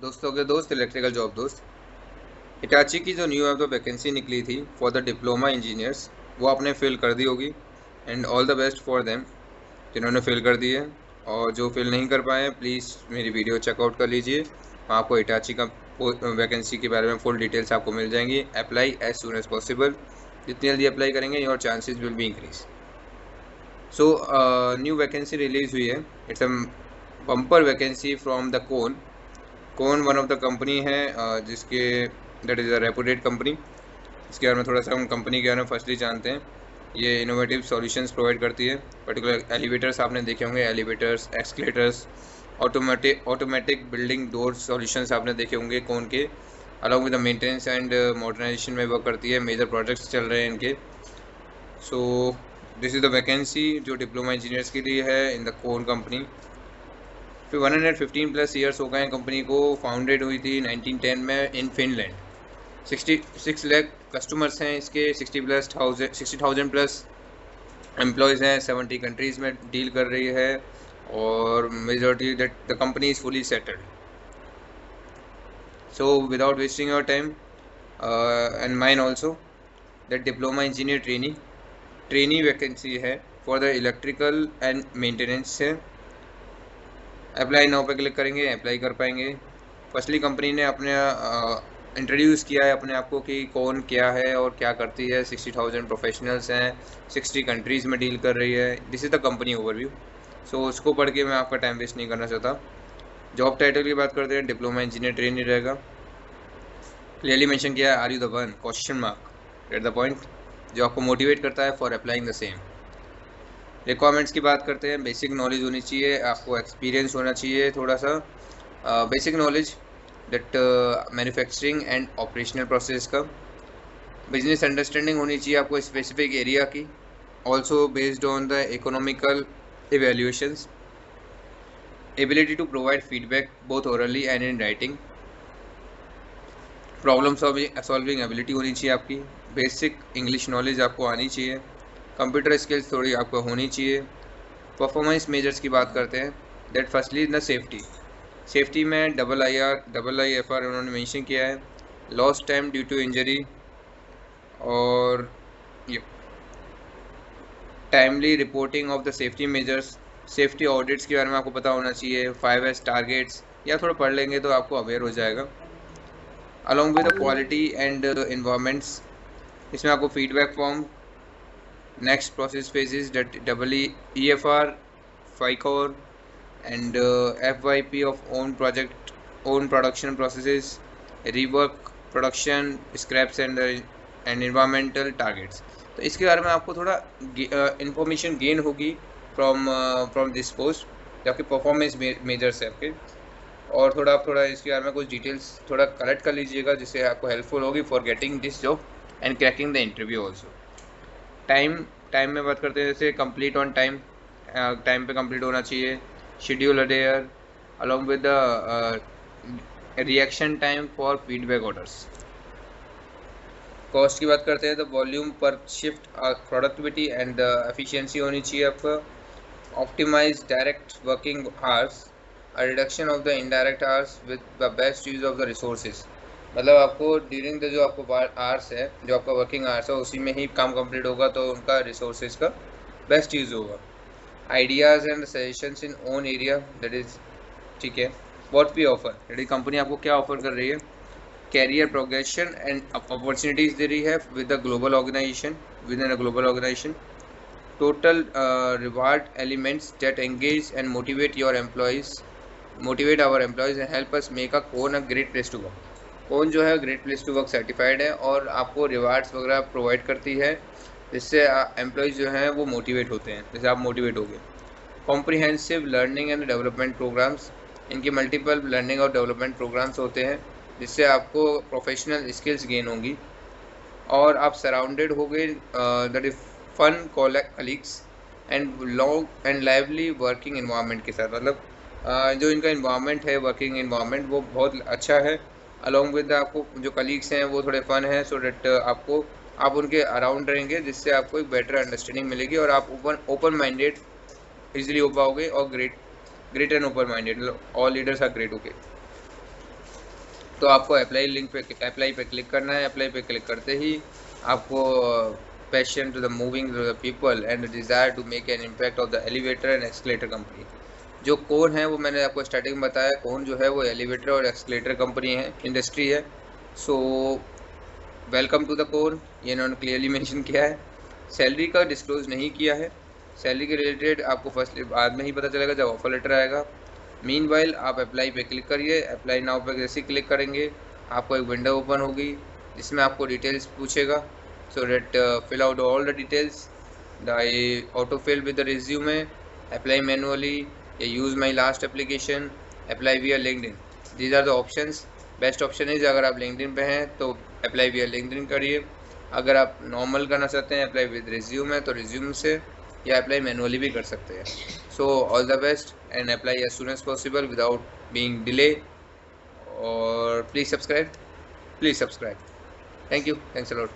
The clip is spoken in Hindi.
दोस्तों के दोस्त इलेक्ट्रिकल जॉब दोस्त हिटाची की जो न्यू तो वैकेंसी निकली थी फॉर द डिप्लोमा इंजीनियर्स, वो आपने फिल कर दी होगी। And all the best for them जिन्होंने फिल कर दी है। और जो फिल नहीं कर पाए प्लीज़ मेरी वीडियो चेकआउट कर लीजिए। आपको हिटाची का वैकेंसी के बारे में फुल डिटेल्स आपको मिल जाएंगी। Apply as soon as possible. जितनी जल्दी अप्लाई करेंगे your chances will be increase. So new vacancy release हुई है। It's a bumper vacancy from the Kone one of the company है जिसके that is a reputed company. इसके बारे में थोड़ा सा हम कंपनी के बारे में फर्स्टली जानते हैं। ये इनोवेटिव सॉल्यूशंस प्रोवाइड करती है। पर्टिकुलर एलिवेटर्स आपने देखे होंगे, elevators, escalators, automatic building door solutions आपने देखे होंगे कौन के। Along with the maintenance and modernisation में वर्क करती है। मेजर प्रोजेक्ट्स चल रहे हैं इनके। So this is the vacancy जो डिप्लोमा इंजीनियर्स के लिए है इन द कोर कंपनी। फिर 115 प्लस ईयर्स हो गए हैं कंपनी को। फाउंडेड हुई थी 1910 में इन फिनलैंड। 66 लाख कस्टमर्स हैं इसके। 60,000 प्लस एम्प्लॉयज़ हैं। 70 कंट्रीज़ में डील कर रही है। और majority that the company is fully settled. So without wasting your time and mine also, that diploma engineer trainee vacancy है for the electrical and maintenance है। अप्लाई नाउ पे क्लिक करेंगे, अप्लाई कर पाएंगे। फर्स्टली कंपनी ने अपने इंट्रोड्यूस किया है अपने आप को कि कौन क्या है और क्या करती है। 60,000 प्रोफेशनल्स हैं, 60 कंट्रीज़ में डील कर रही है। This is the company overview. So उसको पढ़ के मैं आपका टाइम वेस्ट नहीं करना चाहता। जॉब टाइटल की बात करते हैं, डिप्लोमा इंजीनियर ट्रेनी रहेगा। क्लियरली मेंशन किया है, are you the one, question mark, get the point, जो आपको मोटिवेट करता है for applying the same. Requirements की बात करते हैं, बेसिक नॉलेज होनी चाहिए, आपको एक्सपीरियंस होना चाहिए थोड़ा सा। Basic knowledge that manufacturing and operational process का। बिजनेस अंडरस्टैंडिंग होनी चाहिए आपको स्पेसिफिक एरिया की। Also based on the economical evaluations. Ability to provide feedback both orally and in writing. Problem solving ability होनी चाहिए आपकी। बेसिक इंग्लिश नॉलेज आपको आनी चाहिए। कंप्यूटर स्किल्स थोड़ी आपको होनी चाहिए। परफॉर्मेंस मेजर्स की बात करते हैं, दैट फर्स्टली द सेफ्टी में IIFR उन्होंने मेंशन किया है। Lost time due to injury और timely reporting of the safety measures. Safety audits के बारे में आपको पता होना चाहिए। 5S टारगेट्स या थोड़ा पढ़ लेंगे तो आपको अवेयर हो जाएगा। Along with the quality and environments, इसमें आपको feedback form, next process phases that EEFR, FICOR and FYP of own production processes, rework production scraps and environmental targets। तो इसके बारे में आपको थोड़ा इंफॉर्मेशन गेन होगी फ्रॉम दिस पोस्ट, जो आपके परफॉर्मेंस मेजर्स है आपके। और थोड़ा इसके बारे में कुछ डिटेल्स थोड़ा कलेक्ट कर लीजिएगा, जिससे आपको हेल्पफुल होगी for getting this job and cracking the interview also. Time में बात करते हैं, जैसे कंप्लीट ऑन टाइम, टाइम पे कंप्लीट होना चाहिए। Schedule adhere along with the reaction time for feedback orders. Cost की बात करते हैं तो वॉल्यूम पर शिफ्ट, प्रोडक्टिविटी एंड एफिशिएंसी होनी चाहिए आपका। Optimise direct working hours, reduction of the indirect hours with the best use of the resources. मतलब आपको ड्यूरिंग द जो आपको आवर्स है, जो आपका वर्किंग आवर्स है, उसी में ही काम कंप्लीट होगा तो उनका रिसोर्सेज का बेस्ट यूज़ होगा। Ideas and suggestions in own area, that is ठीक है। What we offer, that company आपको क्या ऑफर कर रही है। कैरियर प्रोग्रेशन एंड अपॉर्चुनिटीज़ दे रही है with the global organisation, with in a global organisation. Total reward elements that engage and motivate our employees and help us make a Kone a great place to work. Kone जो है great place to work certified है और आपको रिवार्ड्स वगैरह प्रोवाइड करती है, जिससे एम्प्लॉयज़ जो हैं वो मोटिवेट होते हैं, जैसे आप मोटिवेट हो गए। Comprehensive learning and development programs, इनके मल्टीपल लर्निंग और डेवलपमेंट प्रोग्राम्स होते हैं, जिससे आपको प्रोफेशनल स्किल्स गेन होंगी और आप सराउंडेड हो गए that is fun colleagues and long and lively working environment के साथ। मतलब जो इनका इन्वायरमेंट है, वर्किंग इन्वायरमेंट, वो बहुत अच्छा है। अलॉन्ग विद आपको जो कलीग्स हैं वो थोड़े फन है, सो डेट आप उनके अराउंड रहेंगे, जिससे आपको एक बेटर अंडरस्टैंडिंग मिलेगी और आप ओपन माइंडेड इजीली हो पाओगे। और great and open minded, all leaders are great. Okay, तो आपको अप्लाई लिंक पे, अप्लाई पे क्लिक करना है। अप्लाई पे क्लिक करते ही आपको passion to the moving to the people and desire to make an impact of the elevator and escalator company. जो कोन है वो मैंने आपको स्टार्टिंग में बताया, कोन जो है वो एलिवेटर और एक्सकेलेटर कंपनी है, इंडस्ट्री है। So welcome to the Kone, ये इन्होंने क्लियरली मेंशन किया है। सैलरी का डिस्क्लोज नहीं किया है। सैलरी के रिलेटेड आपको फर्स्ट बाद में ही पता चलेगा जब ऑफर लेटर आएगा। मीनवाइल आप अप्लाई पे क्लिक करिए। अप्लाई नाउ पे जैसे ही क्लिक करेंगे आपको एक विंडो ओपन होगी जिसमें आपको डिटेल्स पूछेगा। So that fill out all the details, the auto fill with the resume, apply manually या use my last application, apply via LinkedIn. These are the options. Best option is अगर आप लिंक्डइन पे हैं तो अप्लाई वियर लिंक्डइन करिए। अगर आप नॉर्मल करना चाहते हैं अप्लाई विद रिज्यूम है तो रिज्यूम से, या अप्लाई मैनुअली भी कर सकते हैं। So all the best and apply as soon as possible without being delay. और please subscribe, please subscribe. Thank you, thanks a lot.